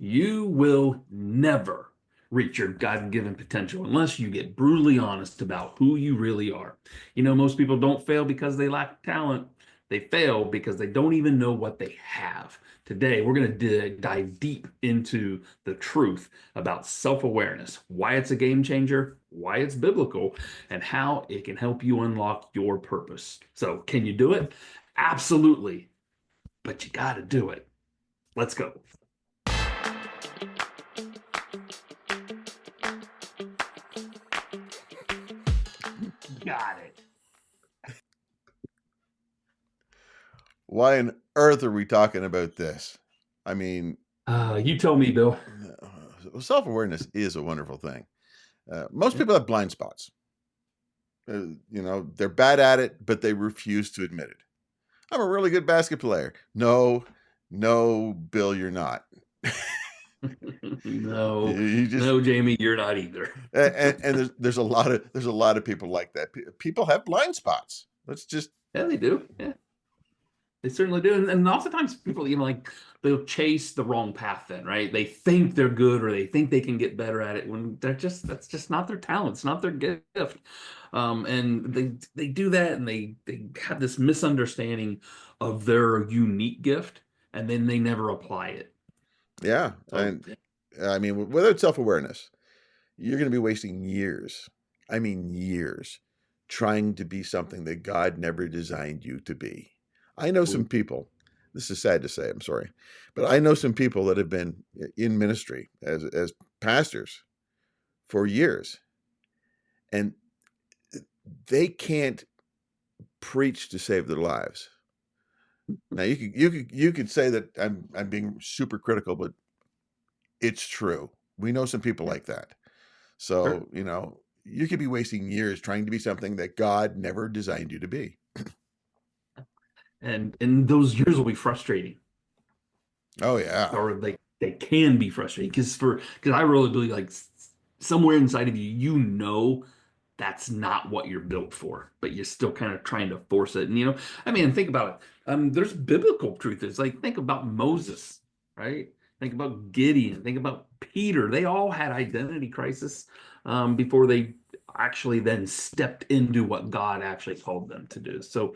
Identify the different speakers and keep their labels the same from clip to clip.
Speaker 1: You will never reach your God-given potential unless you get brutally honest about who you really are. Most people don't fail because they lack talent. They fail because they don't even know what they have. Today, we're going to dive deep into the truth about self-awareness, why it's a game changer, why it's biblical, and how it can help you unlock your purpose. So, can you do it? Absolutely, but you got to do it. Let's go. Got it.
Speaker 2: Why on earth are we talking about this? I mean,
Speaker 1: You tell me, Bill.
Speaker 2: self-awareness is a wonderful thing. Most people have blind spots. They're bad at it, but they refuse to admit it. I'm a really good basket player. No, Bill, you're not.
Speaker 1: No,
Speaker 2: You just
Speaker 1: no, Jamie, you're not either.
Speaker 2: and there's a lot of people like that. People have blind spots. Let's just
Speaker 1: Yeah, they do. Yeah, they certainly do. And oftentimes people even they'll chase the wrong path then, right? They think they're good or they think they can get better at it when that's just not their talent. It's not their gift. And they do that and they have this misunderstanding of their unique gift and then they never apply it.
Speaker 2: yeah.
Speaker 1: So
Speaker 2: And I mean, without self-awareness, you're going to be wasting years. I mean, years trying to be something that God never designed you to be. I know some people, this is sad to say, I'm sorry, but I know some people that have been in ministry as pastors for years, and they can't preach to save their lives. Now you could say that I'm being super critical, but it's true. We know some people like that.
Speaker 1: sure.
Speaker 2: So, you could be wasting years trying to be something that God never designed you to be.
Speaker 1: And those years will be frustrating,
Speaker 2: Oh yeah.
Speaker 1: or they can be frustrating because I really believe somewhere inside of you, that's not what you're built for, but you're still kind of trying to force it. And I mean, think about it. There's biblical truth. It's like think about Moses, right? Think about Gideon. Think about Peter. They all had identity crisis before they actually then stepped into what God actually called them to do. So,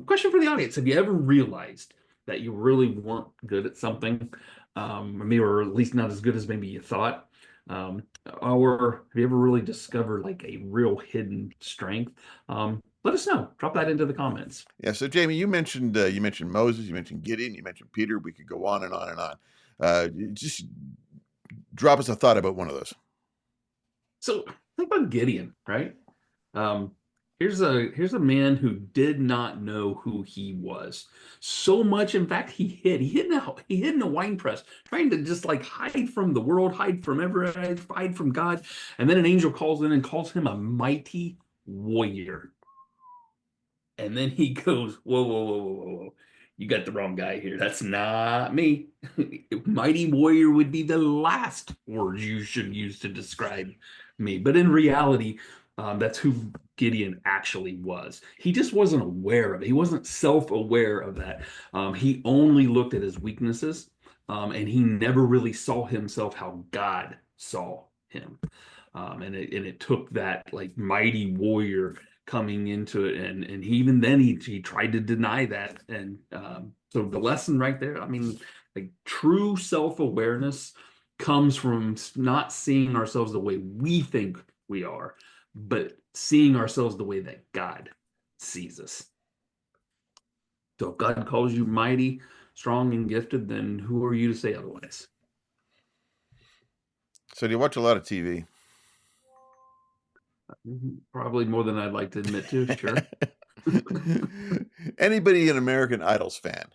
Speaker 1: question for the audience: have you ever realized that you really weren't good at something, maybe, or at least not as good as maybe you thought? Or have you ever really discovered like a real hidden strength? Let us know. Drop that into the comments.
Speaker 2: Yeah. So Jamie, you mentioned Moses, you mentioned Gideon, you mentioned Peter. We could go on and on and on. Just drop us a thought about one of those.
Speaker 1: So think about Gideon, right? Um, here's a man who did not know who he was. So much, in fact, he hid in a wine press, trying to just like hide from the world, hide from everyone, hide from God. And then an angel calls in and calls him a mighty warrior. And then he goes, whoa, whoa, whoa, whoa, whoa, whoa. You got the wrong guy here. That's not me. Mighty warrior would be the last word you should use to describe me. But in reality, that's who Gideon actually was. He just wasn't aware of it. He wasn't self-aware of that. He only looked at his weaknesses, and he never really saw himself how God saw him. And it took that like mighty warrior coming into it, and even then he tried to deny that. And so the lesson right there, I mean, like true self-awareness comes from not seeing ourselves the way we think we are, but seeing ourselves the way that God sees us. So if God calls you mighty, strong, and gifted, then who are you to say otherwise?
Speaker 2: So do you watch a lot of TV?
Speaker 1: Probably more than I'd like to admit to, sure.
Speaker 2: Anybody an American Idol's fan?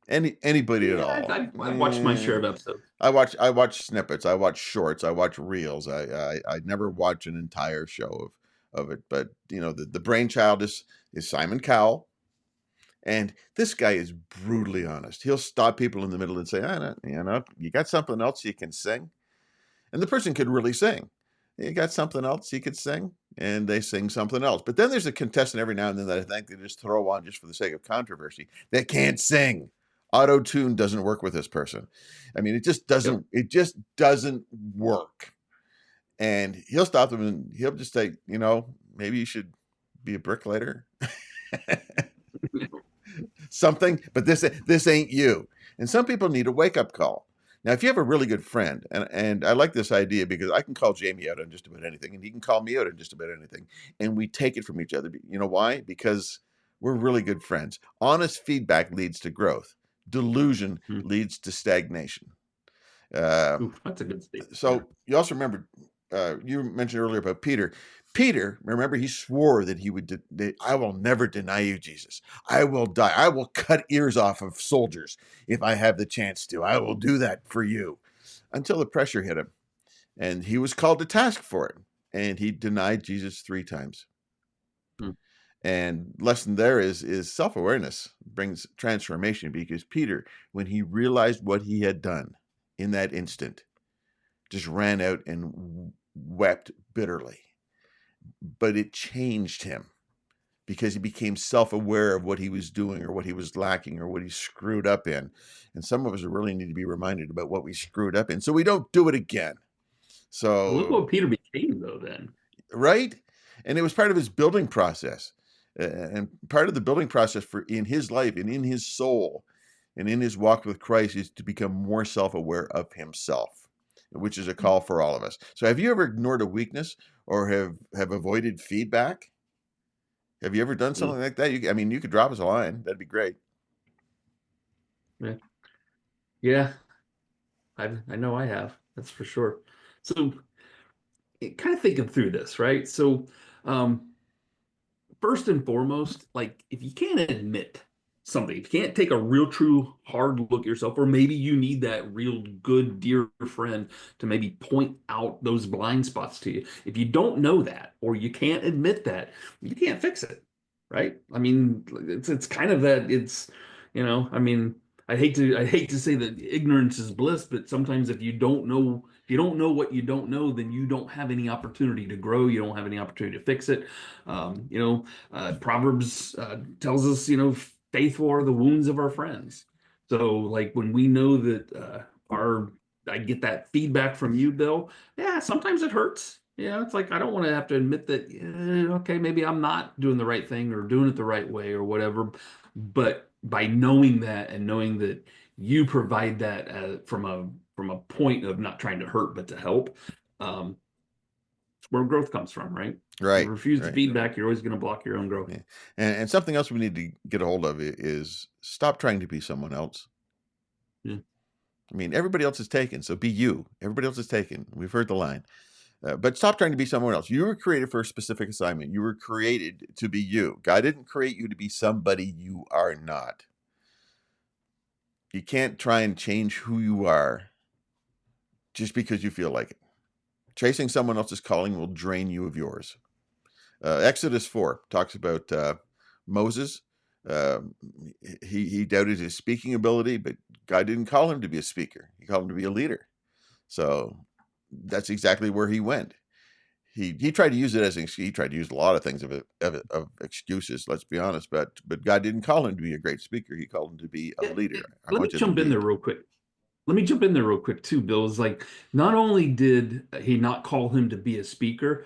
Speaker 2: Anybody at
Speaker 1: Yeah,
Speaker 2: all?
Speaker 1: I've watched my share of episodes.
Speaker 2: I watch snippets. I watch shorts. I watch reels. I never watch an entire show of it. But the brainchild is Simon Cowell, and this guy is brutally honest. He'll stop people in the middle and say, you got something else you can sing, and the person could really sing. You got something else you could sing, and they sing something else. But then there's a contestant every now and then that I think they just throw on just for the sake of controversy that can't sing. Auto tune doesn't work with this person. I mean, it just
Speaker 1: Yep.
Speaker 2: doesn't work. And he'll stop them and he'll just say, maybe you should be a bricklayer, something, but this ain't you. And some people need a wake up call. Now, if you have a really good friend, and I like this idea because I can call Jamie out on just about anything, and he can call me out on just about anything, and we take it from each other. You know why? Because we're really good friends. Honest feedback leads to growth. Delusion
Speaker 1: Hmm.
Speaker 2: leads to stagnation. Uh,
Speaker 1: Ooh, that's a good statement. Yeah.
Speaker 2: so you also remember, you mentioned earlier about Peter. Peter, remember, he swore that he would, I will never deny you, Jesus. I will die. I will cut ears off of soldiers if I have the chance to. I will do that for you, until the pressure hit him. And he was called to task for it. And he denied Jesus 3 times.
Speaker 1: Hmm.
Speaker 2: And lesson there is self-awareness brings transformation, because Peter, when he realized what he had done in that instant, just ran out and wept bitterly. But it changed him, because he became self-aware of what he was doing or what he was lacking or what he screwed up in. And some of us really need to be reminded about what we screwed up in so we don't do it again.
Speaker 1: But look
Speaker 2: So,
Speaker 1: what Peter became, though. Then.
Speaker 2: right? And it was part of his building process. And part of the building process for in his life and in his soul and in his walk with Christ is to become more self-aware of himself, which is a call for all of us. So have you ever ignored a weakness or have avoided feedback? Have you ever done
Speaker 1: Mm.
Speaker 2: something like that? You could drop us a line. That'd be great.
Speaker 1: Yeah. Yeah. I know I have. That's for sure. So, kind of thinking through this, right? So, um, first and foremost, like if you can't admit something, if you can't take a real, true, hard look at yourself, or maybe you need that real good, dear friend to maybe point out those blind spots to you. If you don't know that, or you can't admit that, you can't fix it, right? I mean, it's kind of that. I mean, I hate to say that ignorance is bliss, but sometimes if you don't know what you don't know, then you don't have any opportunity to grow. You don't have any opportunity to fix it. Proverbs tells us, faithful are the wounds of our friends. So, like when we know that I get that feedback from you, Bill. Yeah, sometimes it hurts. Yeah, it's like I don't want to have to admit that. Okay, maybe I'm not doing the right thing or doing it the right way or whatever. But by knowing that and knowing that you provide that from a point of not trying to hurt but to help, um, where growth comes from, right? If you
Speaker 2: Right,
Speaker 1: refuse the
Speaker 2: right.
Speaker 1: feedback, you're always going to block your own growth.
Speaker 2: Yeah. And something else we need to get a hold of is stop trying to be someone else.
Speaker 1: Yeah.
Speaker 2: I mean, everybody else is taken, so be you. Everybody else is taken. We've heard the line. But stop trying to be someone else. You were created for a specific assignment. You were created to be you. God didn't create you to be somebody you are not. You can't try and change who you are just because you feel like it. Chasing someone else's calling will drain you of yours. Exodus 4 talks about Moses. He doubted his speaking ability, but God didn't call him to be a speaker. He called him to be a leader. So that's exactly where he went. He tried to use it as an excuse. He tried to use a lot of things of excuses. Let's be honest, but God didn't call him to be a great speaker. He called him to be a leader. I
Speaker 1: Let me
Speaker 2: want you to
Speaker 1: jump in there
Speaker 2: lead.
Speaker 1: real quick. Let me jump in there real quick too, Bill. Is like not only did he not call him to be a speaker,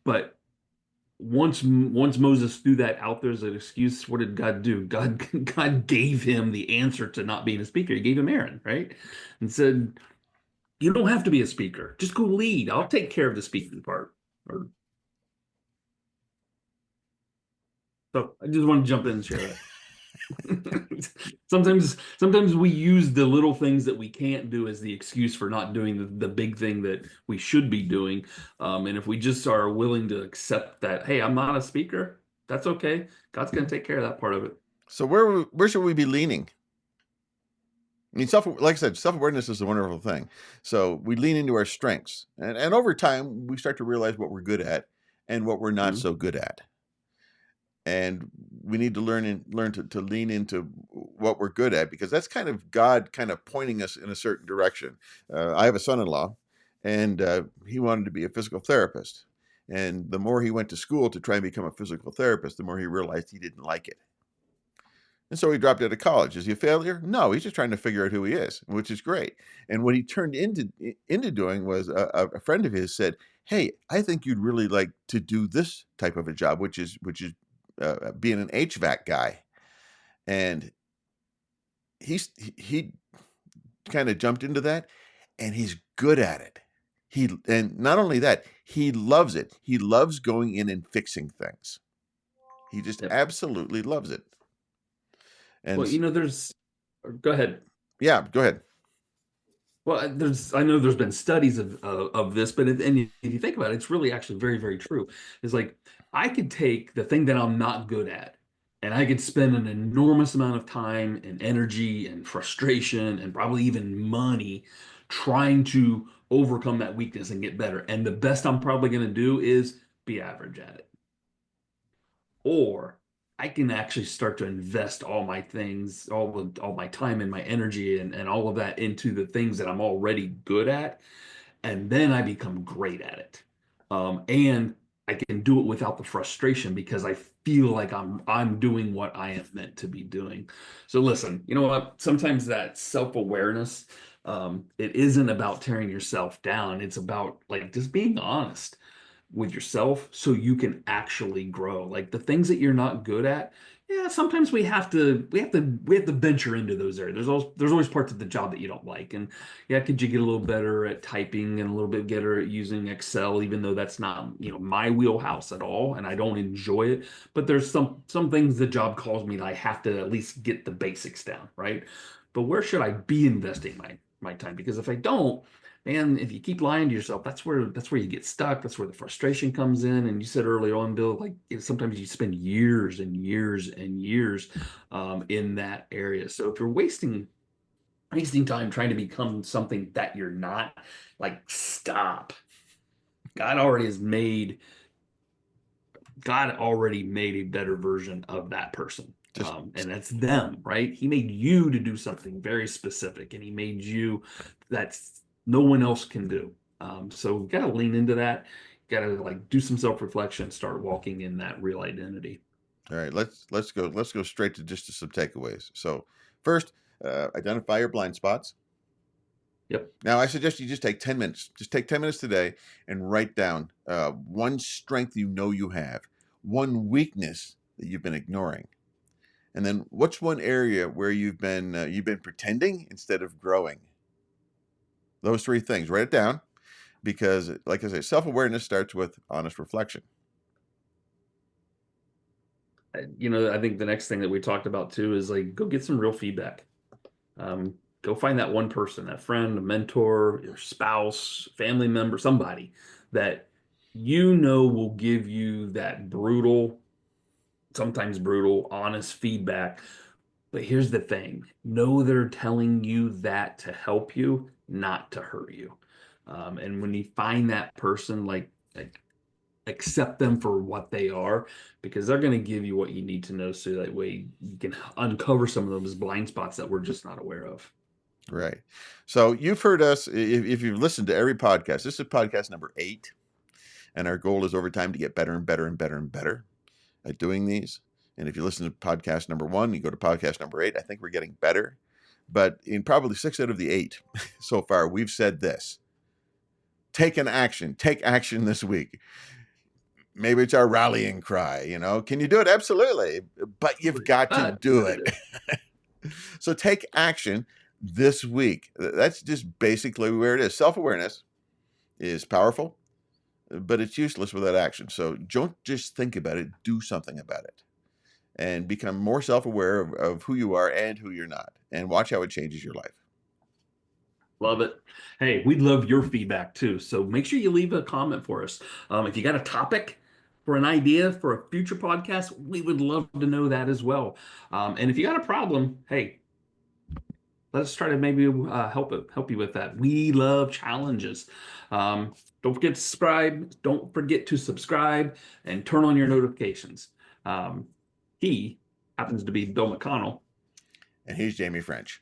Speaker 1: but once Moses threw that out there as an excuse, what did God do? God gave him the answer to not being a speaker. He gave him Aaron, right? And said, "You don't have to be a speaker. Just go lead. I'll take care of the speaking part." Or so I just want to jump in and share that. Sometimes we use the little things that we can't do as the excuse for not doing the big thing that we should be doing. And if we just are willing to accept that, hey, I'm not a speaker, that's okay. God's going to take care of that part of it.
Speaker 2: So where should we be leaning? I mean, like I said, self-awareness is a wonderful thing. So we lean into our strengths, and over time, we start to realize what we're good at and what we're not
Speaker 1: Mhm.
Speaker 2: so good at. And we need to learn to lean into what we're good at, because that's kind of God kind of pointing us in a certain direction. I have a son-in-law, and he wanted to be a physical therapist. And the more he went to school to try and become a physical therapist, the more he realized he didn't like it. And so he dropped out of college. Is he a failure? No, he's just trying to figure out who he is, which is great. And what he turned into doing was a friend of his said, "Hey, I think you'd really like to do this type of a job, which is being an HVAC guy." And he kind of jumped into that, and he's good at it. And not only that, he loves it. He loves going in and fixing things. He just
Speaker 1: Yep.
Speaker 2: absolutely loves it. And
Speaker 1: Well, go ahead.
Speaker 2: yeah, go ahead.
Speaker 1: Well, I know there's been studies of this, but and if you think about it, it's really actually very, very true. It's like I could take the thing that I'm not good at, and I could spend an enormous amount of time and energy and frustration and probably even money trying to overcome that weakness and get better. And the best I'm probably going to do is be average at it. Or I can actually start to invest all my things, all my time and my energy and all of that into the things that I'm already good at, and then I become great at it. And I can do it without the frustration because I feel like I'm doing what I am meant to be doing. So listen, you know what? Sometimes that self-awareness, it isn't about tearing yourself down. It's about like just being honest with yourself so you can actually grow. Like the things that you're not good at, yeah, sometimes we have to venture into those areas. There's always parts of the job that you don't like. And yeah, could you get a little better at typing and a little bit better at using Excel, even though that's not, my wheelhouse at all, and I don't enjoy it. But there's some things the job calls me that I have to at least get the basics down, right? But where should I be investing my time? Because if I don't, and if you keep lying to yourself, that's where you get stuck. That's where the frustration comes in. And you said earlier on, Bill, like sometimes you spend years and years and years in that area. So if you're wasting time trying to become something that you're not, like stop. God already has made God already made a better version of that person.
Speaker 2: Just
Speaker 1: And that's them, right? He made you to do something very specific, and he made you that no one else can do. So you got to lean into that. You got to like do some self-reflection, start walking in that real identity.
Speaker 2: all right. Let's go straight to some takeaways. So first, identify your blind spots.
Speaker 1: Yep.
Speaker 2: Now, I suggest you just take 10 minutes. Just take 10 minutes today and write down one strength you know you have, one weakness that you've been ignoring, and then what's one area where you've been pretending instead of growing. Those three things. Write it down because, like I say, self-awareness starts with honest reflection.
Speaker 1: I think the next thing that we talked about too is like go get some real feedback. Go find that one person, that friend, a mentor, your spouse, family member, somebody that will give you that brutal, sometimes brutal, honest feedback. But here's the thing, know they're telling you that to help you, not to hurt you. And when you find that person, like accept them for what they are, because they're going to give you what you need to know so that way you can uncover some of those blind spots that we're just not aware of.
Speaker 2: Right. So you've heard us, if you've listened to every podcast, this is podcast number 8. And our goal is over time to get better and better and better and better at doing these. And if you listen to podcast number 1, you go to podcast number 8, I think we're getting better. But in probably 6 out of the 8 so far, we've said this. Take action this week. Maybe it's our rallying cry, Can you do it? Absolutely. But you've got to do it. So take action this week. That's just basically where it is. Self-awareness is powerful, but it's useless without action. So don't just think about it, do something about it. And become more self-aware of who you are and who you're not. And watch how it changes your life.
Speaker 1: Love it. Hey, we'd love your feedback too. So make sure you leave a comment for us. If you got a topic for an idea for a future podcast, we would love to know that as well. And if you got a problem, hey, let's try to maybe help you with that. We love challenges. Don't forget to subscribe. Don't forget to subscribe and turn on your notifications. He happens to be Bill McConnell.
Speaker 2: And he's Jamie French.